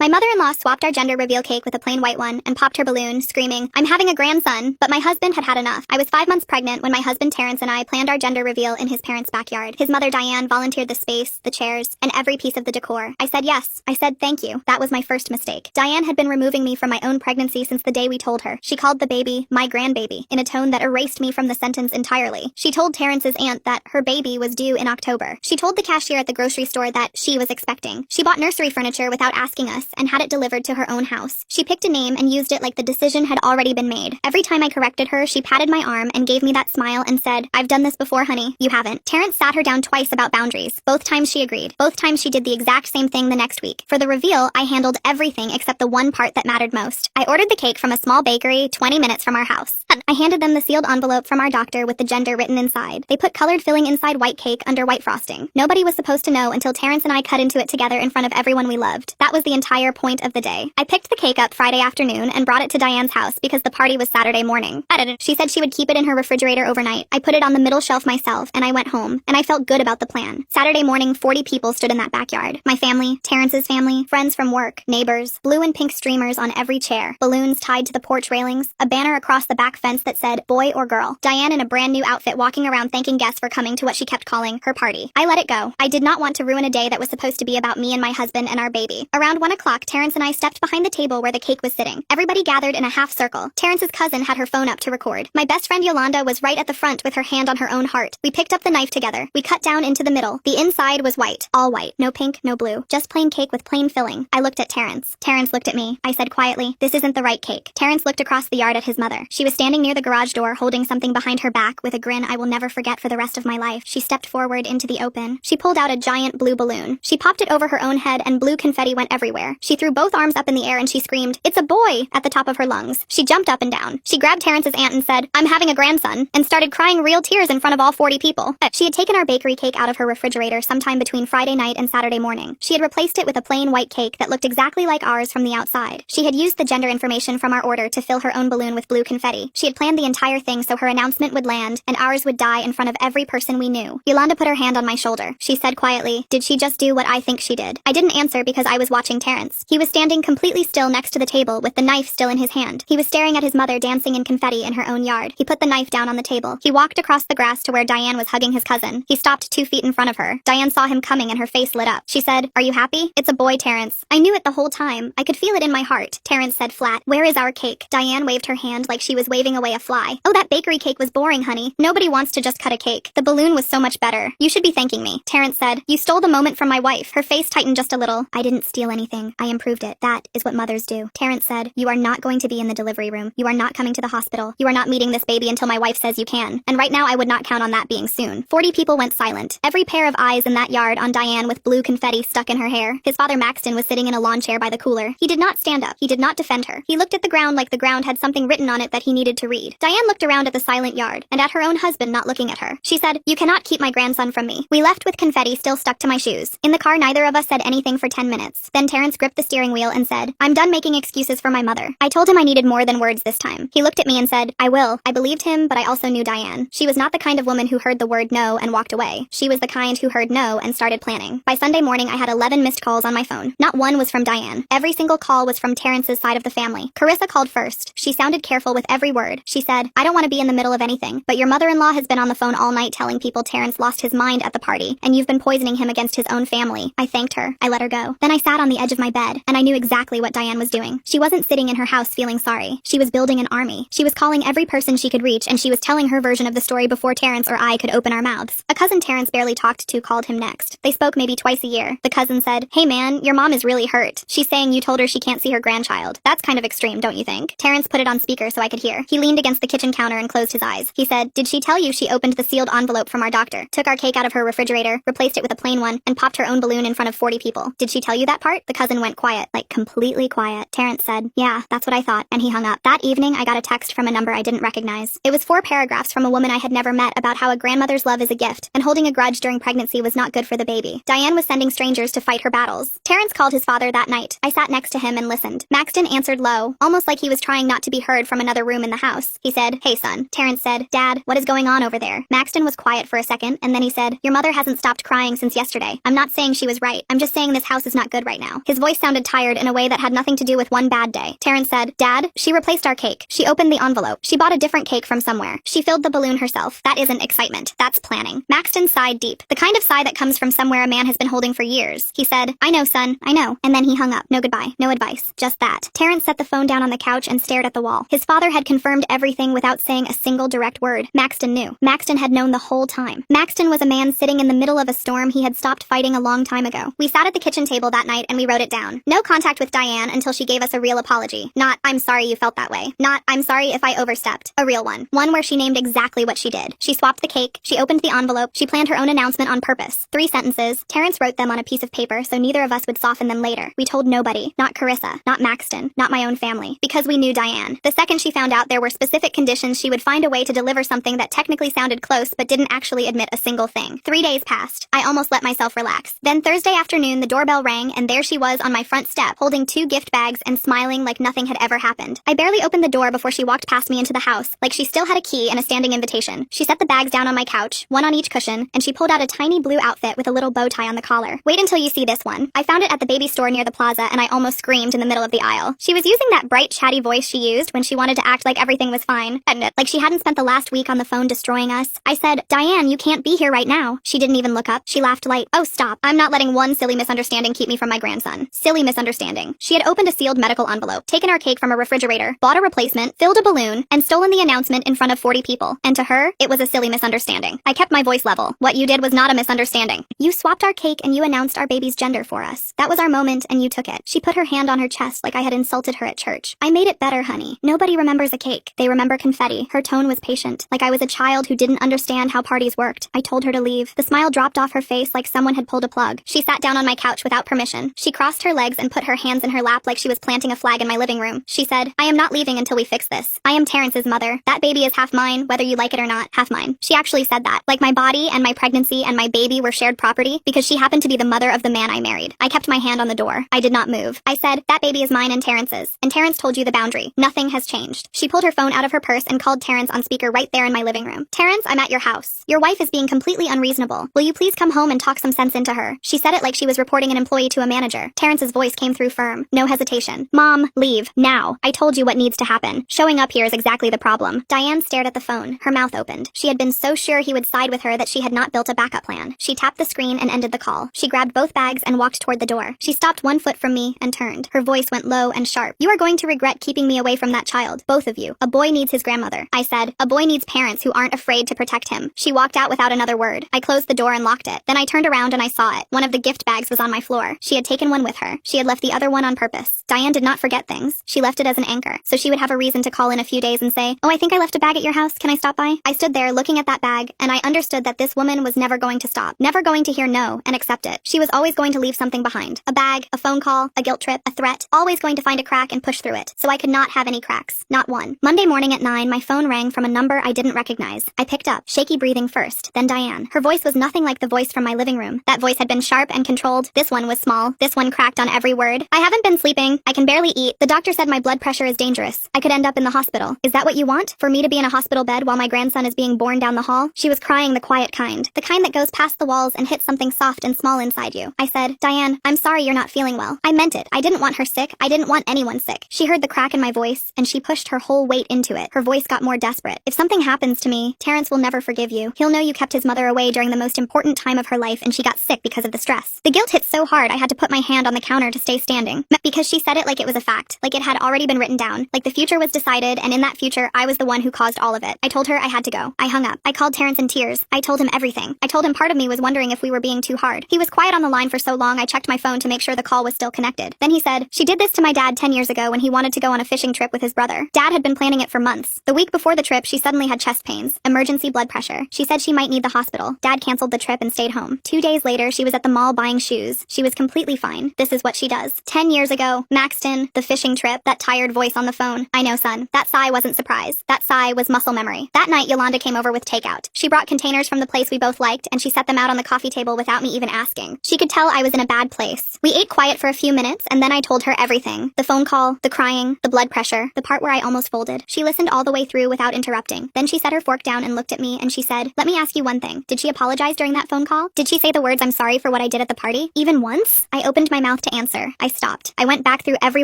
My mother-in-law swapped our gender reveal cake with a plain white one and popped her balloon, screaming, "I'm having a grandson!" But my husband had had enough. I was 5 months pregnant when my husband Terrence and I planned our gender reveal in his parents' backyard. His mother Diane volunteered the space, the chairs, and every piece of the decor. I said yes. I said thank you. That was my first mistake. Diane had been removing me from my own pregnancy since the day we told her. She called the baby my grandbaby in a tone that erased me from the sentence entirely. She told Terrence's aunt that her baby was due in October. She told the cashier at the grocery store that she was expecting. She bought nursery furniture without asking us and had it delivered to her own house. She picked a name and used it like the decision had already been made. Every time I corrected her, she patted my arm and gave me that smile and said, "I've done this before, honey. You haven't." Terrence sat her down twice about boundaries. Both times she agreed. Both times she did the exact same thing the next week. For the reveal, I handled everything except the one part that mattered most. I ordered the cake from a small bakery 20 minutes from our house. I handed them the sealed envelope from our doctor with the gender written inside. They put colored filling inside white cake under white frosting. Nobody was supposed to know until Terrence and I cut into it together in front of everyone we loved. That was the entire point of the day. I picked the cake up Friday afternoon and brought it to Diane's house because the party was Saturday morning. She said she would keep it in her refrigerator overnight. I put it on the middle shelf myself and I went home, and I felt good about the plan. Saturday morning, 40 people stood in that backyard. My family, Terrence's family, friends from work, neighbors, blue and pink streamers on every chair, balloons tied to the porch railings, a banner across the back fence that said, "Boy or girl." Diane in a brand new outfit walking around thanking guests for coming to what she kept calling her party. I let it go. I did not want to ruin a day that was supposed to be about me and my husband and our baby. Around 1 o'clock, Terrence and I stepped behind the table where the cake was sitting. Everybody gathered in a half circle. Terrence's cousin had her phone up to record. My best friend Yolanda was right at the front with her hand on her own heart. We picked up the knife together. We cut down into the middle. The inside was white. All white. No pink, no blue. Just plain cake with plain filling. I looked at Terrence. Terrence looked at me. I said quietly, "This isn't the right cake." Terrence looked across the yard at his mother. She was standing near the garage door holding something behind her back with a grin I will never forget for the rest of my life. She stepped forward into the open. She pulled out a giant blue balloon. She popped it over her own head and blue confetti went everywhere. She threw both arms up in the air and she screamed, "It's a boy!" at the top of her lungs. She jumped up and down. She grabbed Terrence's aunt and said, "I'm having a grandson," and started crying real tears in front of all 40 people. She had taken our bakery cake out of her refrigerator sometime between Friday night and Saturday morning. She had replaced it with a plain white cake that looked exactly like ours from the outside. She had used the gender information from our order to fill her own balloon with blue confetti. She had planned the entire thing so her announcement would land and ours would die in front of every person we knew. Yolanda put her hand on my shoulder. She said quietly, "Did she just do what I think she did?" I didn't answer because I was watching Terrence. He was standing completely still next to the table with the knife still in his hand. He was staring at his mother dancing in confetti in her own yard. He put the knife down on the table. He walked across the grass to where Diane was hugging his cousin. He stopped 2 feet in front of her. Diane saw him coming and her face lit up. She said, "Are you happy?" "It's a boy, Terrence." I knew it the whole time. I could feel it in my heart. Terrence said flat, "Where is our cake?" Diane waved her hand like she was waving away a fly. "Oh, that bakery cake was boring, honey. Nobody wants to just cut a cake. The balloon was so much better. You should be thanking me." Terrence said, "You stole the moment from my wife." Her face tightened just a little. "I didn't steal anything. I improved it. That is what mothers do." Terrence said, "You are not going to be in the delivery room. You are not coming to the hospital. You are not meeting this baby until my wife says you can. And right now I would not count on that being soon." 40 people went silent. Every pair of eyes in that yard on Diane with blue confetti stuck in her hair. His father Maxton was sitting in a lawn chair by the cooler. He did not stand up. He did not defend her. He looked at the ground like the ground had something written on it that he needed to read. Diane looked around at the silent yard and at her own husband not looking at her. She said, "You cannot keep my grandson from me." We left with confetti still stuck to my shoes. In the car, neither of us said anything for 10 minutes. Then Terrence gripped the steering wheel and said, "I'm done making excuses for my mother." I told him I needed more than words this time. He looked at me and said, "I will." I believed him, but I also knew Diane. She was not the kind of woman who heard the word no and walked away. She was the kind who heard no and started planning. By Sunday morning, I had 11 missed calls on my phone. Not one was from Diane. Every single call was from Terrence's side of the family. Carissa called first. She sounded careful with every word. She said, "I don't want to be in the middle of anything, but your mother-in-law has been on the phone all night telling people Terrence lost his mind at the party, and you've been poisoning him against his own family." I thanked her. I let her go. Then I sat on the edge of my bed, and I knew exactly what Diane was doing. She wasn't sitting in her house feeling sorry. She was building an army. She was calling every person she could reach, and she was telling her version of the story before Terrence or I could open our mouths. A cousin Terrence barely talked to called him next. They spoke maybe twice a year. The cousin said, "Hey man, your mom is really hurt. She's saying you told her she can't see her grandchild. That's kind of extreme, don't you think?" Terrence put it on speaker so I could hear. He leaned against the kitchen counter and closed his eyes. He said, "Did she tell you she opened the sealed envelope from our doctor, took our cake out of her refrigerator, replaced it with a plain one, and popped her own balloon in front of 40 people? Did she tell you that part?" The cousin went quiet, like completely quiet. Terrence said, "Yeah, that's what I thought," and he hung up. That evening, I got a text from a number I didn't recognize. It was 4 paragraphs from a woman I had never met about how a grandmother's love is a gift, and holding a grudge during pregnancy was not good for the baby. Diane was sending strangers to fight her battles. Terrence called his father that night. I sat next to him and listened. Maxton answered low, almost like he was trying not to be heard from another room in the house. He said, "Hey son." Terrence said, "Dad, what is going on over there?" Maxton was quiet for a second, and then he said, "Your mother hasn't stopped crying since yesterday. I'm not saying she was right. I'm just saying this house is not good right now." His voice voice sounded tired in a way that had nothing to do with one bad day. Terrence said, "Dad, she replaced our cake. She opened the envelope. She bought a different cake from somewhere. She filled the balloon herself. That isn't excitement. That's planning." Maxton sighed deep, the kind of sigh that comes from somewhere a man has been holding for years. He said, "I know, son, I know." And then he hung up. No goodbye, no advice, just that. Terrence set the phone down on the couch and stared at the wall. His father had confirmed everything without saying a single direct word. Maxton knew. Maxton had known the whole time. Maxton was a man sitting in the middle of a storm he had stopped fighting a long time ago. We sat at the kitchen table that night and we wrote it down. No contact with Diane until she gave us a real apology. Not, "I'm sorry you felt that way." Not, "I'm sorry if I overstepped." A real one. One where she named exactly what she did. She swapped the cake. She opened the envelope. She planned her own announcement on purpose. 3 sentences. Terrence wrote them on a piece of paper so neither of us would soften them later. We told nobody. Not Carissa. Not Maxton. Not my own family. Because we knew Diane. The second she found out there were specific conditions, she would find a way to deliver something that technically sounded close but didn't actually admit a single thing. 3 days passed. I almost let myself relax. Then Thursday afternoon, the doorbell rang and there she was on my front step, holding 2 gift bags and smiling like nothing had ever happened. I barely opened the door before she walked past me into the house, like she still had a key and a standing invitation. She set the bags down on my couch, one on each cushion, and she pulled out a tiny blue outfit with a little bow tie on the collar. "Wait until you see this one. I found it at the baby store near the plaza and I almost screamed in the middle of the aisle." She was using that bright, chatty voice she used when she wanted to act like everything was fine. Like she hadn't spent the last week on the phone destroying us. I said, "Diane, you can't be here right now." She didn't even look up. She laughed light. "Oh, stop. I'm not letting one silly misunderstanding keep me from my grandson." Silly misunderstanding. She had opened a sealed medical envelope, taken our cake from a refrigerator, bought a replacement, filled a balloon, and stolen the announcement in front of 40 people. And to her, it was a silly misunderstanding. I kept my voice level. "What you did was not a misunderstanding. You swapped our cake and you announced our baby's gender for us. That was our moment and you took it." She put her hand on her chest like I had insulted her at church. "I made it better, honey. Nobody remembers a cake. They remember confetti." Her tone was patient, like I was a child who didn't understand how parties worked. I told her to leave. The smile dropped off her face like someone had pulled a plug. She sat down on my couch without permission. She crossed her legs and put her hands in her lap like she was planting a flag in my living room. She said, "I am not leaving until we fix this. I am Terrence's mother. That baby is half mine, whether you like it or not, half mine." She actually said that. Like my body and my pregnancy and my baby were shared property because she happened to be the mother of the man I married. I kept my hand on the door. I did not move. I said, "That baby is mine and Terrence's. And Terrence told you the boundary. Nothing has changed." She pulled her phone out of her purse and called Terrence on speaker right there in my living room. "Terrence, I'm at your house. Your wife is being completely unreasonable. Will you please come home and talk some sense into her?" She said it like she was reporting an employee to a manager. Terrence's voice came through firm. No hesitation. "Mom, leave. Now. I told you what needs to happen. Showing up here is exactly the problem." Diane stared at the phone. Her mouth opened. She had been so sure he would side with her that she had not built a backup plan. She tapped the screen and ended the call. She grabbed both bags and walked toward the door. She stopped 1 foot from me and turned. Her voice went low and sharp. "You are going to regret keeping me away from that child. Both of you. A boy needs his grandmother." I said, "A boy needs parents who aren't afraid to protect him." She walked out without another word. I closed the door and locked it. Then I turned around and I saw it. One of the gift bags was on my floor. She had taken one with her. She had left the other one on purpose. Diane did not forget things. She left it as an anchor, so she would have a reason to call in a few days and say, "Oh, I think I left a bag at your house. Can I stop by?" I stood there looking at that bag, and I understood that this woman was never going to stop. Never going to hear no and accept it. She was always going to leave something behind. A bag, a phone call, a guilt trip, a threat. Always going to find a crack and push through it. So I could not have any cracks. Not one. Monday morning at 9, my phone rang from a number I didn't recognize. I picked up, shaky breathing first, then Diane. Her voice was nothing like the voice from my living room. That voice had been sharp and controlled. This one was small. This one cracked on every word. "I haven't been sleeping. I can barely eat. The doctor said my blood pressure is dangerous. I could end up in the hospital. Is that what you want? For me to be in a hospital bed while my grandson is being born down the hall?" She was crying the quiet kind. The kind that goes past the walls and hits something soft and small inside you. I said, "Diane, I'm sorry you're not feeling well." I meant it. I didn't want her sick. I didn't want anyone sick. She heard the crack in my voice, and she pushed her whole weight into it. Her voice got more desperate. "If something happens to me, Terrence will never forgive you. He'll know you kept his mother away during the most important time of her life and she got sick because of the stress." The guilt hit so hard I had to put my hand on the counter to stay standing. Because she said it like it was a fact, like it had already been written down, like the future was decided, and in that future I was the one who caused all of it. I told her I had to go. I hung up. I called Terrence in tears. I told him everything. I told him part of me was wondering if we were being too hard. He was quiet on the line for so long I checked my phone to make sure the call was still connected. Then he said, "She did this to my dad 10 years ago when he wanted to go on a fishing trip with his brother. Dad had been planning it for months. The week before the trip, she suddenly had chest pains, emergency blood pressure. She said she might need the hospital. Dad canceled the trip and stayed home. 2 days later, she was at the mall buying shoes. She was completely fine. This is what she does. 10 years ago, Maxton, the fishing trip, that tired voice on the phone. I know, son." That sigh wasn't surprise. That sigh was muscle memory. That night, Yolanda came over with takeout. She brought containers from the place we both liked, and she set them out on the coffee table without me even asking. She could tell I was in a bad place. We ate quiet for a few minutes, and then I told her everything. The phone call, the crying, the blood pressure, the part where I almost folded. She listened all the way through without interrupting. Then she set her fork down and looked at me, and she said, "Let me ask you one thing. Did she apologize during that phone call? Did she say the words 'I'm sorry for what I did at the party'? Even once?" I opened my mouth enough to answer. I stopped. I went back through every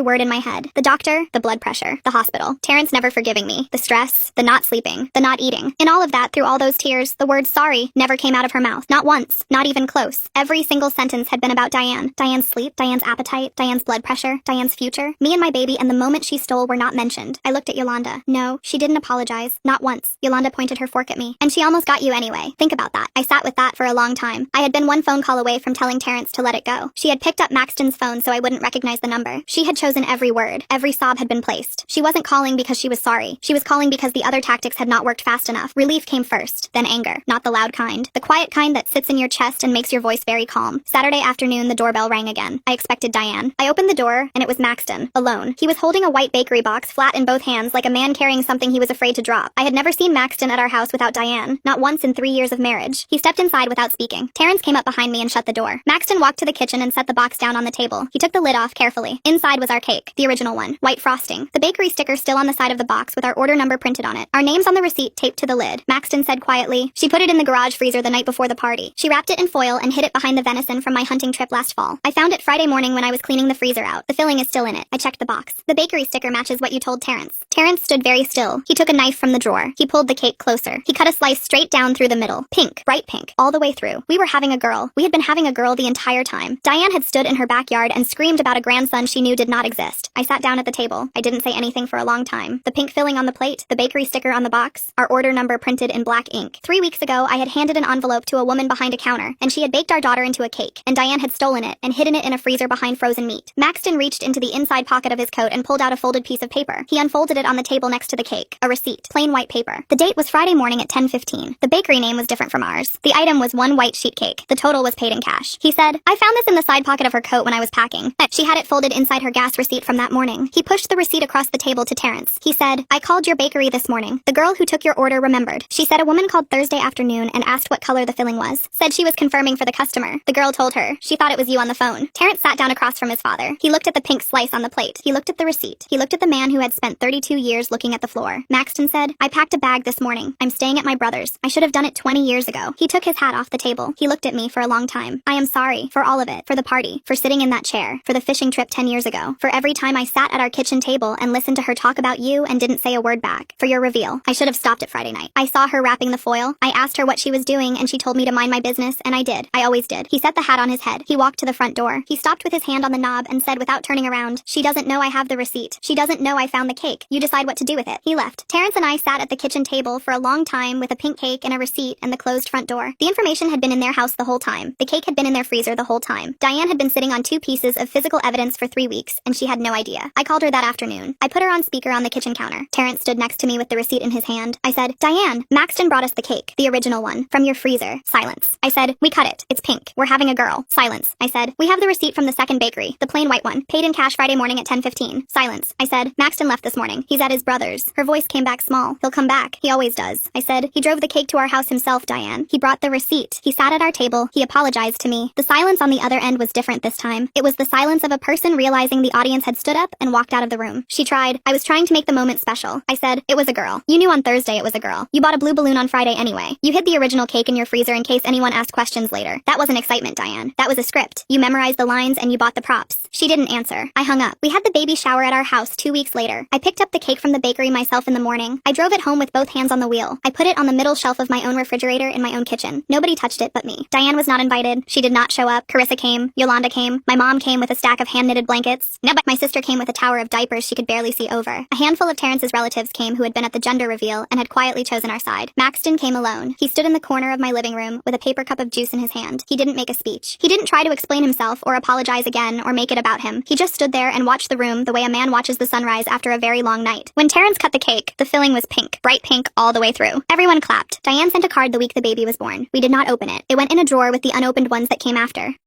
word in my head. The doctor, the blood pressure, the hospital, Terrence never forgiving me, the stress, the not sleeping, the not eating. In all of that, through all those tears, the word sorry never came out of her mouth. Not once. Not even close. Every single sentence had been about Diane. Diane's sleep, Diane's appetite, Diane's blood pressure, Diane's future. Me and my baby and the moment she stole were not mentioned. I looked at Yolanda. No, she didn't apologize. Not once. Yolanda pointed her fork at me. And she almost got you anyway. Think about that. I sat with that for a long time. I had been one phone call away from telling Terrence to let it go. She had picked up Maxton's phone so I wouldn't recognize the number. She had chosen every word. Every sob had been placed. She wasn't calling because she was sorry. She was calling because the other tactics had not worked fast enough. Relief came first, then anger. Not the loud kind. The quiet kind that sits in your chest and makes your voice very calm. Saturday afternoon, the doorbell rang again. I expected Diane. I opened the door, and it was Maxton, alone. He was holding a white bakery box flat in both hands like a man carrying something he was afraid to drop. I had never seen Maxton at our house without Diane. Not once in 3 years of marriage. He stepped inside without speaking. Terrence came up behind me and shut the door. Maxton walked to the kitchen and set the box down on the table. He took the lid off carefully. Inside was our cake, the original one, white frosting. The bakery sticker still on the side of the box with our order number printed on it. Our names on the receipt taped to the lid. Maxton said quietly, "She put it in the garage freezer the night before the party. She wrapped it in foil and hid it behind the venison from my hunting trip last fall. I found it Friday morning when I was cleaning the freezer out. The filling is still in it." I checked the box. The bakery sticker matches what you told Terrence. Terrence stood very still. He took a knife from the drawer. He pulled the cake closer. He cut a slice straight down through the middle. Pink, bright pink, all the way through. We were having a girl. We had been having a girl the entire time. Diane had stood in her backyard and screamed about a grandson she knew did not exist. I sat down at the table. I didn't say anything for a long time. The pink filling on the plate, the bakery sticker on the box, our order number printed in black ink. 3 weeks ago, I had handed an envelope to a woman behind a counter, and she had baked our daughter into a cake, and Diane had stolen it and hidden it in a freezer behind frozen meat. Maxton reached into the inside pocket of his coat and pulled out a folded piece of paper. He unfolded it on the table next to the cake. A receipt. Plain white paper. The date was Friday morning at 10:15. The bakery name was different from ours. The item was one white sheet cake. The total was paid in cash. He said, "I found this in the side pocket of her coat when I was packing." She had it folded inside her gas receipt from that morning. He pushed the receipt across the table to Terrence. He said, "I called your bakery this morning. The girl who took your order remembered. She said a woman called Thursday afternoon and asked what color the filling was. Said she was confirming for the customer. The girl told her. She thought it was you on the phone." Terrence sat down across from his father. He looked at the pink slice on the plate. He looked at the receipt. He looked at the man who had spent 32 years looking at the floor. Maxton said, "I packed a bag this morning. I'm staying at my brother's. I should have done it 20 years ago." He took his hat off the table. He looked at me for a long time. "I am sorry for all of it. For the party. For sitting in that chair. For the fishing trip 10 years ago. For every time I sat at our kitchen table and listened to her talk about you and didn't say a word back. For your reveal. I should have stopped it Friday night. I saw her wrapping the foil. I asked her what she was doing and she told me to mind my business, and I did. I always did." He set the hat on his head. He walked to the front door. He stopped with his hand on the knob and said without turning around, "She doesn't know I have the receipt. She doesn't know I found the cake. You decide what to do with it." He left. Terrence and I sat at the kitchen table for a long time with a pink cake and a receipt and the closed front door. The information had been in their house the whole time. The cake had been in their freezer the whole time. Diane had been sitting on 2 pieces of physical evidence for 3 weeks, and she had no idea. I called her that afternoon. I put her on speaker on the kitchen counter. Terrence stood next to me with the receipt in his hand. I said, "Diane, Maxton brought us the cake, the original one, from your freezer." Silence. I said, "We cut it. It's pink. We're having a girl." Silence. I said, "We have the receipt from the second bakery, the plain white one, paid in cash Friday morning at 10:15. Silence. I said, "Maxton left this morning. He's at his brother's." Her voice came back small. "He'll come back. He always does." I said, "He drove the cake to our house himself, Diane. He brought the receipt. He sat at our table. He apologized to me." The silence on the other end was different this time. It was the silence of a person realizing the audience had stood up and walked out of the room. She tried. I was trying to make the moment special. I said, "It was a girl. You knew on Thursday it was a girl. You bought a blue balloon on Friday anyway. You hid the original cake in your freezer in case anyone asked questions later. That wasn't excitement, Diane. That was a script. You memorized the lines and you bought the props." She didn't answer. I hung up. We had the baby shower at our house 2 weeks later. I picked up the cake from the bakery myself in the morning. I drove it home with both hands on the wheel. I put it on the middle shelf of my own refrigerator in my own kitchen. Nobody touched it but me. Diane was not invited. She did not show up. Carissa came. Yolanda came. My mom came with a stack of hand-knitted blankets. My sister came with a tower of diapers she could barely see over. A handful of Terrence's relatives came who had been at the gender reveal and had quietly chosen our side. Maxton came alone. He stood in the corner of my living room with a paper cup of juice in his hand. He didn't make a speech. He didn't try to explain himself or apologize again or make it about him. He just stood there and watched the room the way a man watches the sunrise after a very long night. When Terrence cut the cake, the filling was pink, bright pink all the way through. Everyone clapped. Diane sent a card the week the baby was born. We did not open it. It went in a drawer with the unopened ones that came after.